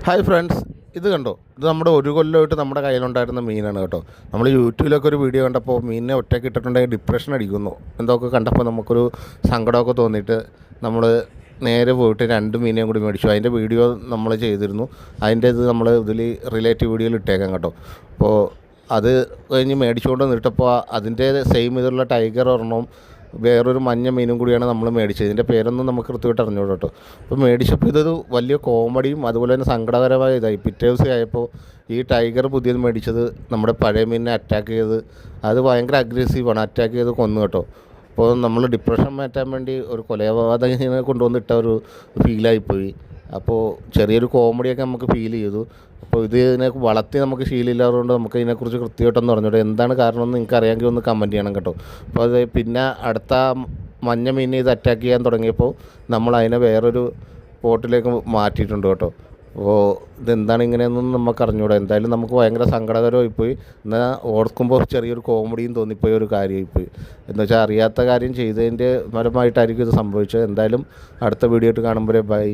Hi friends, ഇത് കണ്ടോ? ഇത് നമ്മുടെ ഒരു കൊല്ലമായിട്ട് നമ്മുടെ കയ്യിലുണ്ടായിരുന്ന മീനാണ് കേട്ടോ. നമ്മൾ യൂട്യൂബിലൊക്കെ ഒരു വീഡിയോ കണ്ടപ്പോൾ മീനിനെ ഒറ്റയ്ക്ക് ഇട്ടിട്ടുണ്ടെങ്കിൽ ഡിപ്രഷൻ അടിക്കുന്നു എന്തൊക്കെ കണ്ടപ്പോൾ നമുക്കൊരു സങ്കടമൊക്കെ തോന്നിയിട്ട് നമ്മൾ നേരെ പോയിട്ട് 2 മീനെയും കൂടി മേടിച്ചു. അതിൻ്റെ വീഡിയോ നമ്മൾ ചെയ്തിരുന്നു. അതിൻ്റെ ഇത് നമ്മൾ ഇതിൽ റിലേറ്റീവ് വീഡിയോയിൽ ഇട്ടേക്കാം കേട്ടോ. അപ്പോൾ അത് കഴിഞ്ഞ് മേടിച്ചുകൊണ്ട് വന്നിട്ടപ്പോൾ അതിൻ്റെ സെയിം ഇതുള്ള ടൈഗർ ഒരെണ്ണവും വേറൊരു മഞ്ഞ മീനും കൂടിയാണ് നമ്മൾ മേടിച്ചത്. ഇതിൻ്റെ പേരൊന്നും നമുക്ക് കൃത്യമായിട്ട് അറിഞ്ഞൂട കേട്ടോ. അപ്പോൾ മേടിച്ചപ്പോൾ ഇതൊരു വലിയ കോമഡിയും അതുപോലെ തന്നെ സങ്കടകരമായ ഇതായി. പിറ്റേ ദിവസം ആയപ്പോൾ ഈ ടൈഗർ പുതിയത് മേടിച്ചത് നമ്മുടെ പഴയ മീനിനെ അറ്റാക്ക് ചെയ്ത്, അത് ഭയങ്കര അഗ്രസീവാണ്, അറ്റാക്ക് ചെയ്ത് കൊന്നു കേട്ടോ. അപ്പോൾ നമ്മൾ ഡിപ്രഷൻ മാറ്റാൻ വേണ്ടി ഒരു കൊലപാതകനെ കൊണ്ടുവന്നിട്ട ഒരു ഫീലായിപ്പോയി. അപ്പോൾ ചെറിയൊരു കോമഡിയൊക്കെ നമുക്ക് ഫീൽ ചെയ്തു. അപ്പോൾ ഇതിനെ വളർത്തി നമുക്ക് ശീലമില്ലാത്തതുകൊണ്ട് നമുക്ക് ഇതിനെക്കുറിച്ച് കൃത്യമായിട്ടൊന്നും പറഞ്ഞോട്ടെ. എന്താണ് കാരണമെന്ന് നിങ്ങൾക്ക് അറിയാമെങ്കിൽ ഒന്ന് കമൻറ്റ് ചെയ്യണം കേട്ടോ. അപ്പോൾ അത് പിന്നെ അടുത്ത മഞ്ഞ മീനിനെ ഇത് അറ്റാക്ക് ചെയ്യാൻ തുടങ്ങിയപ്പോൾ നമ്മൾ അതിനെ വേറൊരു പോട്ടിലേക്ക് മാറ്റിയിട്ടുണ്ട് കേട്ടോ. അപ്പോൾ ഇതെന്താണ് ഇങ്ങനെയൊന്നും നമുക്ക് അറിഞ്ഞൂടാ. എന്തായാലും നമുക്ക് ഭയങ്കര സങ്കടകരമായിപ്പോയി. എന്നാൽ ഓർക്കുമ്പോൾ ചെറിയൊരു കോമഡിയും തോന്നിപ്പോയ ഒരു കാര്യമായിപ്പോയി. എന്ന് വെച്ചാൽ അറിയാത്ത കാര്യം ചെയ്തതിൻ്റെ ഫലമായിട്ടായിരിക്കും ഇത് സംഭവിച്ചത്. എന്തായാലും അടുത്ത വീഡിയോ ആയിട്ട് കാണുമ്പോഴേ ബൈ.